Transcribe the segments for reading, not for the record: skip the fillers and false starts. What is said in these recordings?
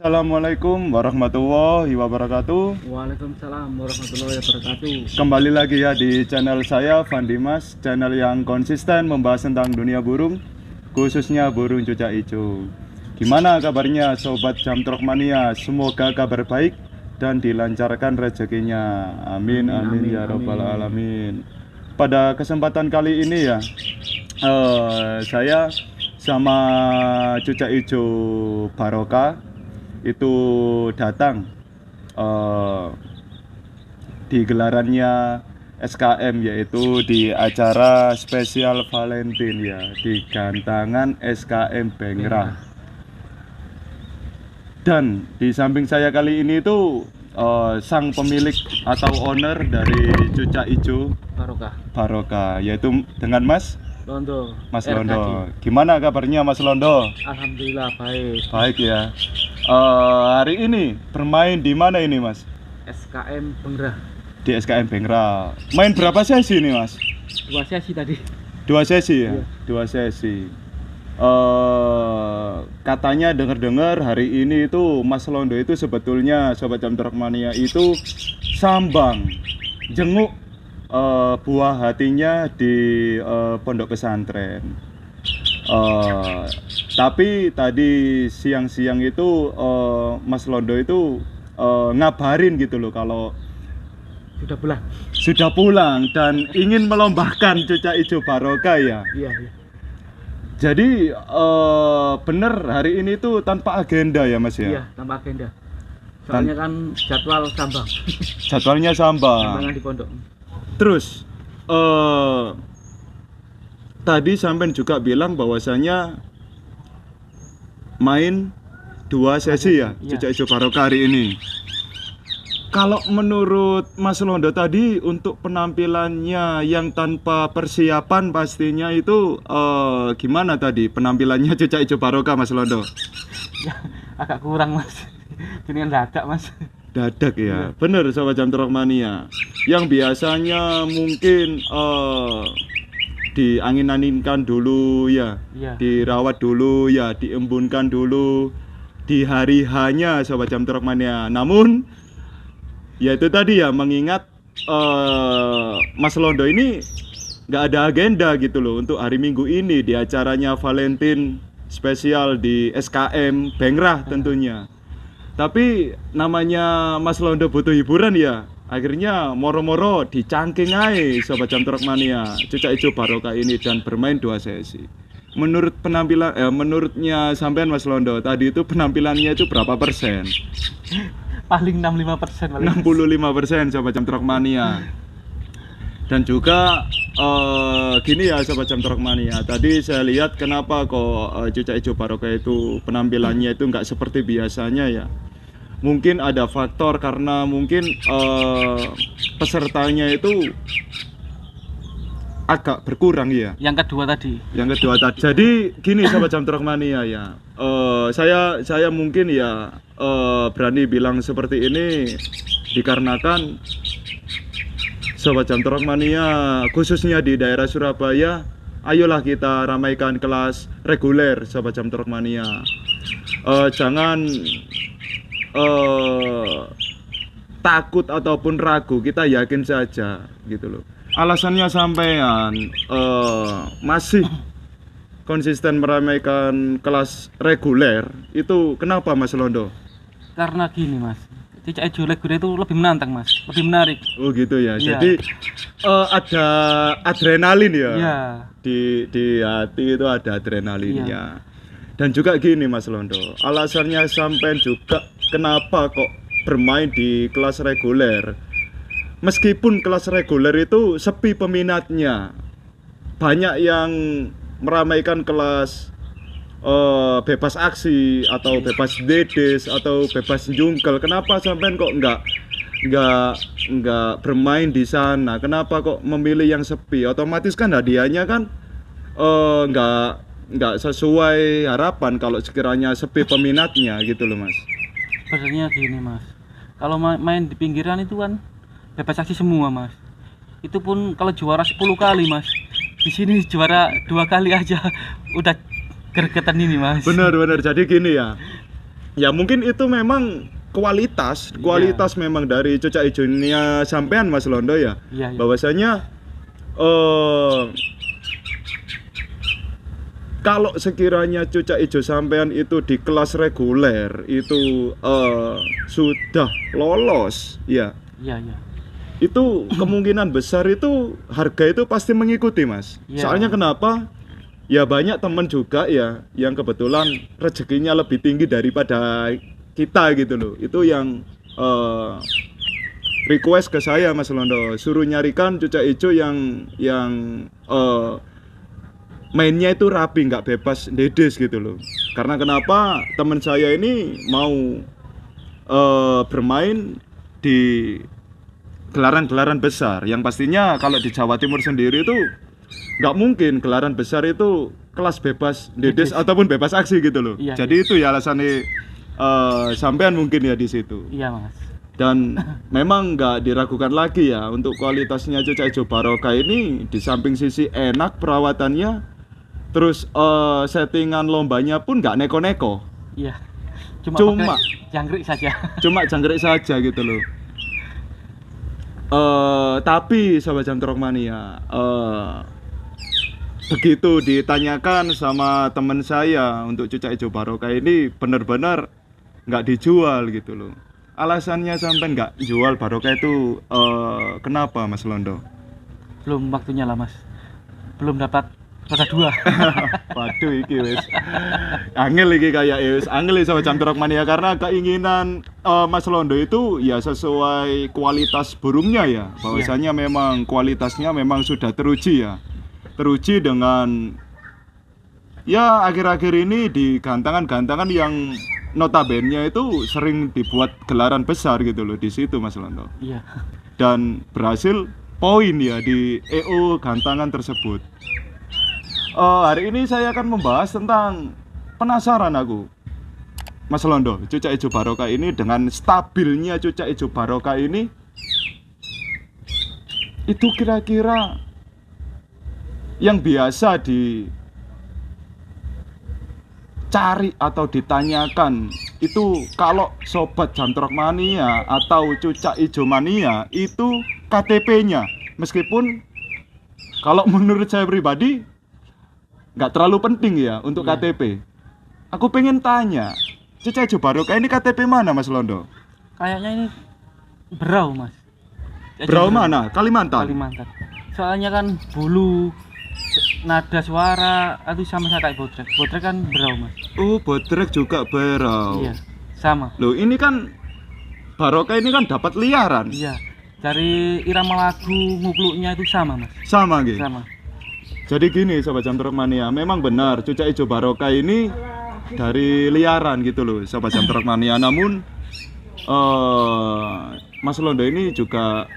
Assalamualaikum warahmatullahi wabarakatuh. Waalaikumsalam warahmatullahi wabarakatuh. Kembali lagi ya di channel saya Van Dimas, channel yang konsisten membahas tentang dunia burung, khususnya burung cucak hijau. Gimana kabarnya sobat Jamtrok Mania? Semoga kabar baik dan dilancarkan rezekinya. Amin amin, ya rabbal alamin. Pada kesempatan kali ini ya, saya sama cucak hijau Barokah itu datang di gelarannya SKM, yaitu di acara spesial Valentine ya, di gantangan SKM Bengrah. Dan di samping saya kali ini itu sang pemilik atau owner dari cucak hijau Barokah, yaitu dengan Mas Londo. Gimana kabarnya Mas Londo? Alhamdulillah baik. Baik ya. Hari ini bermain di mana ini Mas? SKM Bengrah. Di SKM Bengrah. Main berapa sesi nih Mas? 2 sesi tadi. 2 sesi ya? Iya. 2 sesi. Katanya dengar-dengar hari ini itu Mas Londo itu sebetulnya Sobat Jamtrok Mania itu sambang jenguk buah hatinya di pondok pesantren. Tapi tadi siang-siang itu Mas Londo itu ngabarin gitu loh kalau sudah pulang dan ingin melombakan cucak hijau Barokah ya. Iya. Jadi bener hari ini tuh tanpa agenda ya Mas ya? Iya, tanpa agenda. Soalnya kan jadwal sambang. Jadwalnya sambang. Sambangan di pondok. Terus tadi sampean juga bilang bahwasanya main 2 sesi ya, Iya. cucak hijau Barokah hari ini. Kalau menurut Mas Londo tadi untuk penampilannya yang tanpa persiapan pastinya itu gimana tadi penampilannya cucak hijau Barokah Mas Londo? Ya, agak kurang Mas. Ini dadak Mas. Dadak ya, bener Sobat Jamtrok Mania. Yang biasanya mungkin diangin-anginkan dulu ya, Iya. dirawat dulu ya, diembunkan dulu di hari hanya Sobat Jamtrok Mania. Namun ya itu tadi ya, mengingat Mas Londo ini nggak ada agenda gitu loh untuk hari Minggu ini di acaranya Valentine spesial di SKM Bengrah tentunya. Tapi namanya Mas Londo butuh hiburan ya, akhirnya moro-moro dicangking aja Sobat Jamtrok Mania cucak hijau Barokah ini dan bermain 2 sesi. Menurut penampilan menurutnya sampean Mas Londo tadi itu penampilannya itu berapa persen? Paling 65% paling. 65% Sobat Jamtrok Mania. Dan juga gini ya Sobat Jamtrok Mania, tadi saya lihat kenapa kok cucak hijau Barokah itu penampilannya itu nggak seperti biasanya ya. Mungkin ada faktor karena mungkin pesertanya itu agak berkurang ya. Yang kedua tadi. Jadi gini Sobat Jamtrok Mania ya, saya mungkin ya berani bilang seperti ini dikarenakan Sobat Jamtrok Mania khususnya di daerah Surabaya, ayolah kita ramaikan kelas reguler Sobat Jamtrok Mania. Jangan takut ataupun ragu, kita yakin saja gitu loh. Alasannya sampean masih konsisten meramaikan kelas reguler itu kenapa Mas Londo? Karena gini Mas, cucak hijau reguler itu lebih menantang Mas, lebih menarik. Oh gitu ya. Iya. Jadi ada adrenalin ya. Iya. Di hati itu ada adrenalinnya. Dan juga gini Mas Londo, alasannya sampean juga kenapa kok bermain di kelas reguler? Meskipun kelas reguler itu sepi peminatnya, banyak yang meramaikan kelas bebas aksi atau bebas dedes atau bebas jungkel. Kenapa sampean kok nggak bermain di sana? Kenapa kok memilih yang sepi? Otomatis kan hadiahnya kan nggak sesuai harapan kalau sekiranya sepi peminatnya gitu loh Mas. Sebenarnya gini Mas, kalau main di pinggiran itu kan bebas aksi semua Mas. Itu pun kalau juara 10 kali Mas. Di sini juara 2 kali aja udah gregetan ini Mas. Bener. Jadi gini ya, Ya mungkin itu memang kualitas memang dari cucak ijonya sampean Mas Londo ya. Iya, iya. Bahwasanya kalau sekiranya cucak ijo sampean itu di kelas reguler itu sudah lolos ya. Iya, iya. Itu kemungkinan besar itu harga itu pasti mengikuti Mas. Iya. Soalnya kenapa? Ya banyak temen juga ya yang kebetulan rezekinya lebih tinggi daripada kita gitu loh. Itu yang request ke saya Mas Londo, suruh nyarikan cucak ijo yang mainnya itu rapi, nggak bebas dedes gitu loh. Karena kenapa? Teman saya ini mau bermain di gelaran-gelaran besar yang pastinya kalau di Jawa Timur sendiri itu nggak mungkin gelaran besar itu kelas bebas dedes ataupun bebas aksi gitu loh. Iya, Jadi itu ya alasannya sampean mungkin ya di situ. Iya, Mas. Dan memang nggak diragukan lagi ya untuk kualitasnya cucak ijo barokah ini, di samping sisi enak perawatannya, terus settingan lombanya pun nggak neko-neko. Iya. Cuma pakai jangkrik saja. Cuma jangkrik saja gitu loh. Tapi Sobat Jam Trok Mania, begitu ditanyakan sama teman saya untuk cucak ijo barokah ini benar-benar nggak dijual gitu loh. Alasannya sampai nggak jual barokah itu kenapa Mas Londo? Belum waktunya lah, Mas. Belum dapat roda 2. Waduh iki wis angel iki kayak wis angel sama Jam Trok Mania, karena keinginan Mas Londo itu ya sesuai kualitas burungnya ya. Bahwasanya memang kualitasnya memang sudah teruji ya. Teruji dengan ya akhir-akhir ini di gantangan-gantangan yang notabene itu sering dibuat gelaran besar gitu loh di situ Mas Londo. Iya. Dan berhasil poin ya di EO gantangan tersebut. Hari ini saya akan membahas tentang, penasaran aku Mas Londo, cucak ijo barokah ini dengan stabilnya cucak ijo barokah ini itu kira-kira yang biasa dicari atau ditanyakan itu kalau Sobat Jam Trok Mania atau cucak ijo mania itu KTP-nya. Meskipun kalau menurut saya pribadi nggak terlalu penting ya untuk KTP. Aku pengen tanya, cucak ijo barokah ini KTP mana Mas Londo? Kayaknya ini Berau, Mas. Berau mana? Kalimantan. Kalimantan. Soalnya kan bulu, nada suara itu sama kayak botrek. Botrek kan Berau, Mas. Oh, botrek juga Berau. Iya, sama. Loh, ini kan barokah ini kan dapat liaran. Iya. Dari irama lagu ngukluknya itu sama, Mas. Sama gitu. Sama. Jadi gini Sobat Jam Trok Mania, memang benar cucak ijo barokah ini dari liaran gitu loh Sobat Jam Trok Mania. Namun Mas Londo ini juga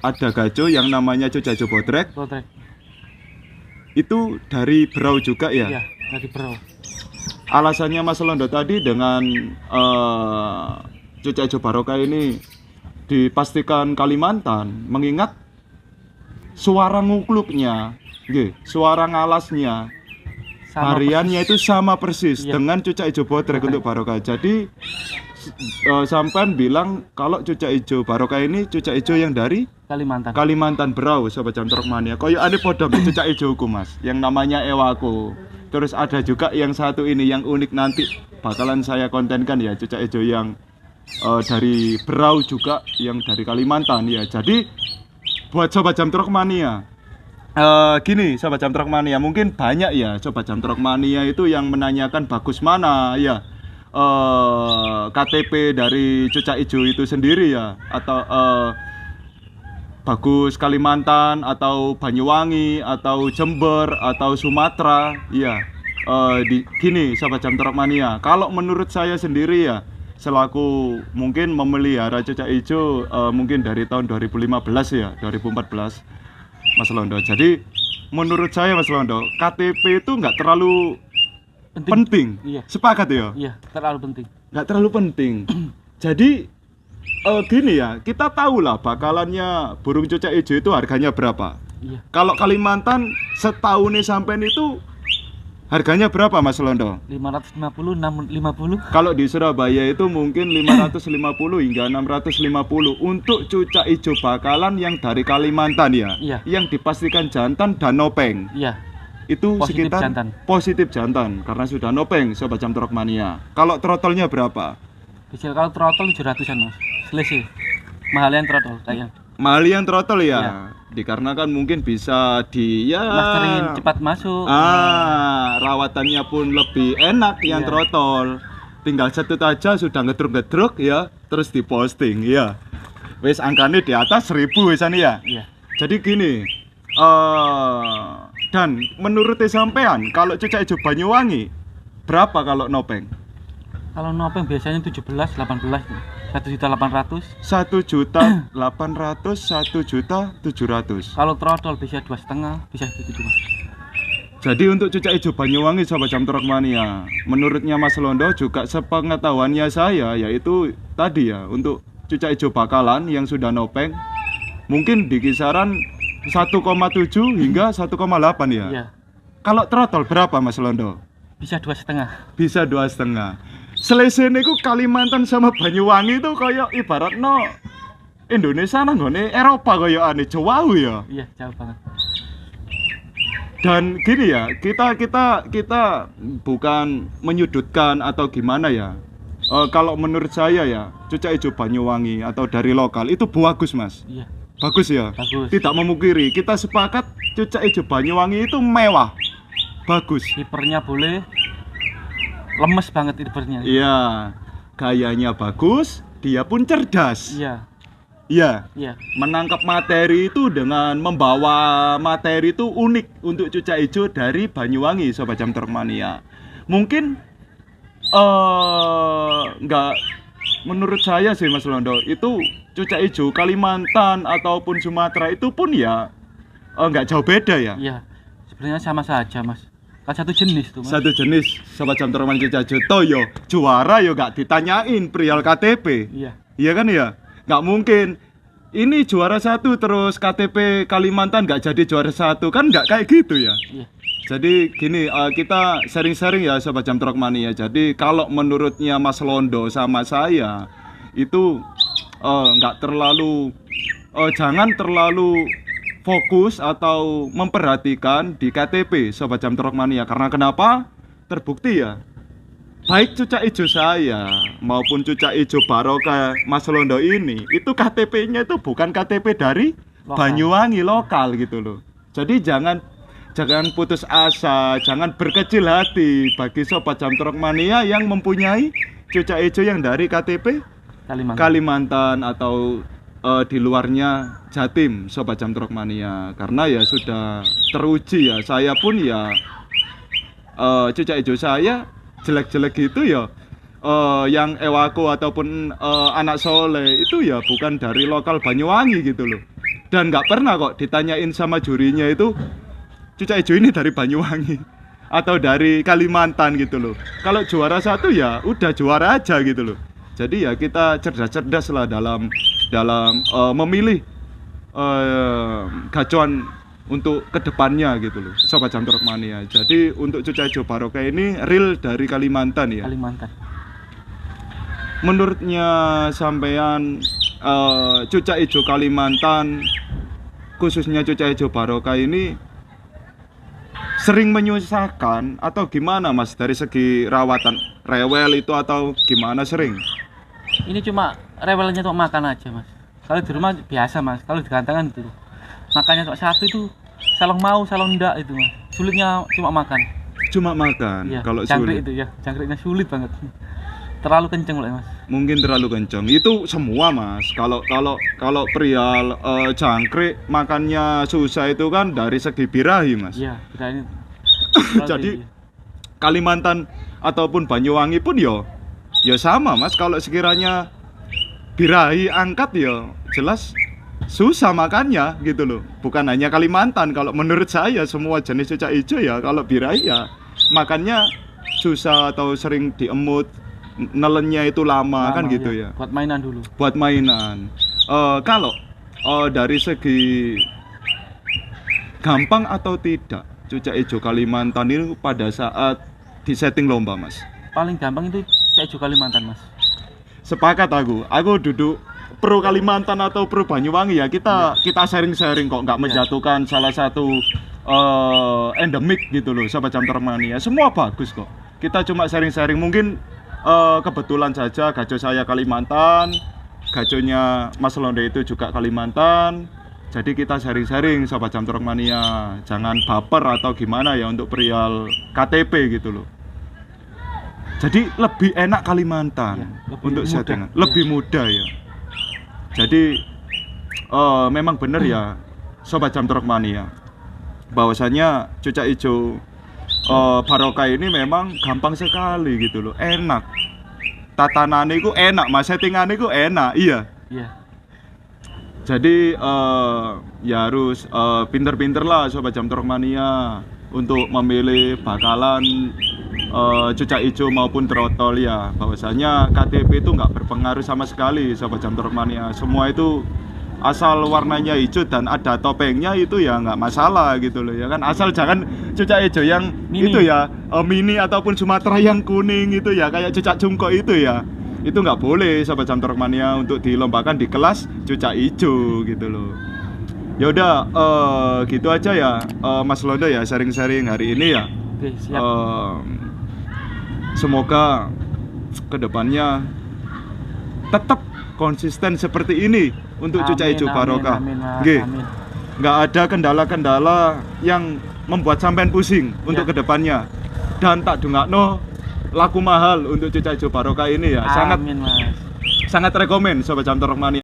ada gajo yang namanya cucak ijo botrek. Botrek. Itu dari Berau juga ya? Iya, dari Berau. Alasannya Mas Londo tadi dengan cucak ijo barokah ini dipastikan Kalimantan, mengingat suara ngukluknya, suara ngalasnya, Sama hariannya itu sama persis Iya. dengan cucak ijo botrek untuk barokah. Jadi sampean bilang kalau cucak ijo barokah ini cucak ijo yang dari Kalimantan. Kalimantan Berau Sobat Jam Trok Mania. Koyo ade podo cucak ijoku Mas, yang namanya Ewako. Terus ada juga yang satu ini yang unik, nanti bakalan saya kontenkan ya, cucak ijo yang dari Berau juga, yang dari Kalimantan ya. Jadi buat Sobat Jam Trok Mania, gini Sobat Jam Trok Mania, mungkin banyak ya Sobat Jam Trok Mania itu yang menanyakan bagus mana ya KTP dari cucak ijo itu sendiri ya, atau bagus Kalimantan atau Banyuwangi atau Jember atau Sumatera ya. Gini Sobat Jam Trok Mania, kalau menurut saya sendiri ya, selaku mungkin memelihara cucak ijo mungkin dari tahun 2015 ya, 2014 Mas Londo. Jadi menurut saya Mas Londo, KTP itu nggak terlalu penting. Iya. Sepakat ya? Iya, terlalu penting. Nggak terlalu penting. Jadi gini ya, kita tahu lah bakalannya burung cucak ijo itu harganya berapa. Iya. Kalau Kalimantan setahun nih sampean itu Harganya berapa Mas Londo? 550, 650. Kalau di Surabaya itu mungkin 550 hingga 650 untuk cucak hijau bakalan yang dari Kalimantan ya. Iya. Yang dipastikan jantan dan nopeng. Iya. Itu Positif sekitar jantan. positif jantan karena sudah nopeng Sobat Jam Trok Mania. Kalau trotolnya berapa? Bisa kalau throttle 700-an Mas. Selisih. Mahalian throttle kayaknya. Mahalian trotol ya. Iya. Dikarenakan mungkin bisa di ya Masterin cepat masuk. rawatannya pun lebih enak yang Iya. trotol. Tinggal setut aja sudah ngedruk-ngedruk ya, terus diposting ya. Wis angkanya di atas 1000 wisan ya. Iya. Jadi gini, dan menurut sampean kalau cucak hijau Banyuwangi berapa kalau nopeng? Kalau nopeng biasanya 17, 18, 1.800.000. 1.800.000, 1.700.000. Kalau throttle bisa 2,5, bisa gitu Mas. Jadi untuk cucak hijau Banyuwangi Sobat Jam Trok Mania, menurutnya Mas Londo juga sepengetahuannya saya yaitu tadi ya, untuk cucak hijau bakalan yang sudah nopeng mungkin di kisaran 1,7 hingga 1,8 ya. Iya. Kalau throttle berapa Mas Londo? Bisa 2,5. Bisa 2,5. Selisih niku Kalimantan sama Banyuwangi itu kayak ibarat no Indonesia nanggone Eropa kayak ane jauh ya. Iya, jauh banget. Dan gini ya, kita bukan menyudutkan atau gimana ya. Kalau menurut saya ya, cucak hijau Banyuwangi atau dari lokal itu bagus Mas. Iya. Bagus ya. Bagus. Tidak memungkiri. Kita sepakat cucak hijau Banyuwangi itu mewah. Bagus. Kipernya boleh. Lemes banget kipernya. Iya. Gayanya bagus, dia pun cerdas. Iya. Iya. Iya. Menangkap materi itu dengan membawa materi itu unik untuk cucak hijau dari Banyuwangi Sobat Jam Trok Mania. Mungkin nggak, menurut saya sih Mas Londo itu cucak hijau Kalimantan ataupun Sumatera itu pun ya nggak jauh beda ya. Iya. Sebenarnya sama saja Mas. Kan satu jenis tuh Mas. Satu jenis Sobat Jam Trok Mania cucak hijau toh yo juara yo nggak ditanyain perihal KTP. Iya. Iya kan ya? Nggak mungkin ini juara 1 terus KTP Kalimantan nggak jadi juara 1, kan nggak kayak gitu ya. Iya. Jadi gini, kita sharing-sharing ya Sobat Jam Trok Mania. Jadi kalau menurutnya Mas Londo sama saya itu nggak terlalu jangan terlalu fokus atau memperhatikan di KTP Sobat Jam Trok Mania. Karena kenapa? Terbukti ya, baik cucak hijau saya maupun cucak hijau Barokah Mas Londo ini itu KTP-nya itu bukan KTP dari Lokal. Banyuwangi lokal gitu loh. Jadi jangan putus asa, jangan berkecil hati bagi Sobat Jam Trok Mania yang mempunyai cucak hijau yang dari KTP Kalimantan atau di luarnya Jatim Sobat Jam Trok Mania. Karena ya sudah teruji ya, saya pun ya cucak hijau saya jelek-jelek gitu ya, yang ewako ataupun anak soleh itu ya bukan dari lokal Banyuwangi gitu loh. Dan nggak pernah kok ditanyain sama jurinya itu cucak hijau ini dari Banyuwangi atau dari Kalimantan gitu loh. Kalau juara 1 ya udah juara aja gitu loh. Jadi ya kita cerdas-cerdas lah dalam memilih gacuan untuk kedepannya gitu loh Sobat Jam Trok Mania. Jadi untuk cucak hijau Barokah ini real dari Kalimantan ya. Kalimantan. Menurutnya sampean cucak hijau Kalimantan khususnya cucak hijau Barokah ini sering menyusahkan atau gimana Mas dari segi rawatan, rewel itu atau gimana sering? Ini cuma rewelnya untuk makan aja Mas. Kalau di rumah biasa Mas, kalau di gantangan itu makannya cuma satu itu, salong mau salong enggak itu Mas. Sulitnya cuma makan. Cuma makan. Iya, Kalau jangkrik sulit itu ya, jangkriknya sulit banget. Terlalu kenceng loh Mas. mungkin terlalu kencang. Itu semua Mas. Kalau perihal jangkrik makannya susah itu kan dari segi birahi Mas. Iya, kita ini. Jadi Kalimantan ataupun Banyuwangi pun ya sama Mas. Kalau sekiranya birahi angkat ya jelas susah makannya gitu loh. Bukan hanya Kalimantan, kalau menurut saya semua jenis cucak hijau ya kalau birahi ya makannya susah atau sering diemut, nelennya itu lama kan gitu ya. Buat mainan dulu. Buat mainan. Kalau dari segi gampang atau tidak Cucak Ijo Kalimantan ini pada saat di setting lomba, Mas? Paling gampang itu Cucak Ijo Kalimantan, Mas. Sepakat aku duduk pro Kalimantan atau pro Banyuwangi ya, kita sharing-sharing kok, nggak menjatuhkan salah satu endemik gitu loh, Sobat Jam Terbang Mania. Semua bagus kok. Kita cuma sharing-sharing, mungkin kebetulan saja gajo saya Kalimantan, gajonya Mas Londo itu juga Kalimantan. Jadi kita sharing-sharing Sobat Jam Terbang Mania. Jangan baper atau gimana ya untuk perihal KTP gitu loh. Jadi lebih enak Kalimantan Ya, untuk mudah, settingan, ya. lebih mudah ya. Jadi memang benar ya Sobat Jam Terbang Mania, bahwasanya Cucak Ijo Barokah ini memang gampang sekali gitu loh, enak. Tatanannya itu enak, Mas, settingannya itu enak, iya. Iya. Jadi ya harus pinter-pinter lah Sobat Jam Terbang Mania untuk memilih bakalan Cucak Ijo maupun trotol ya. Bahwasanya KTP itu nggak berpengaruh sama sekali Sobat Jam Terbang Mania. Semua itu asal warnanya hijau dan ada topengnya itu ya nggak masalah gitu loh ya kan. Asal jangan Cucak Ijo yang Mini. itu ya mini ataupun Sumatera yang kuning itu ya, kayak Cucak Jungkok itu ya. Itu nggak boleh Sobat Jam Terbang Mania untuk dilombakan di kelas Cucak Ijo gitu loh. Ya udah gitu aja ya Mas Londo ya, sharing-sharing hari ini ya. Oke, siap. Semoga kedepannya tetap konsisten seperti ini untuk Cucak Ijo Barokah. Amin, Mas. Nggih. Amin. Nggak ada kendala-kendala yang membuat sampean pusing untuk kedepannya. Dan tak dungakno laku mahal untuk Cucak Ijo Barokah ini ya. Amin, Mas. Sangat rekomen Sobat Jam Terbang Mania.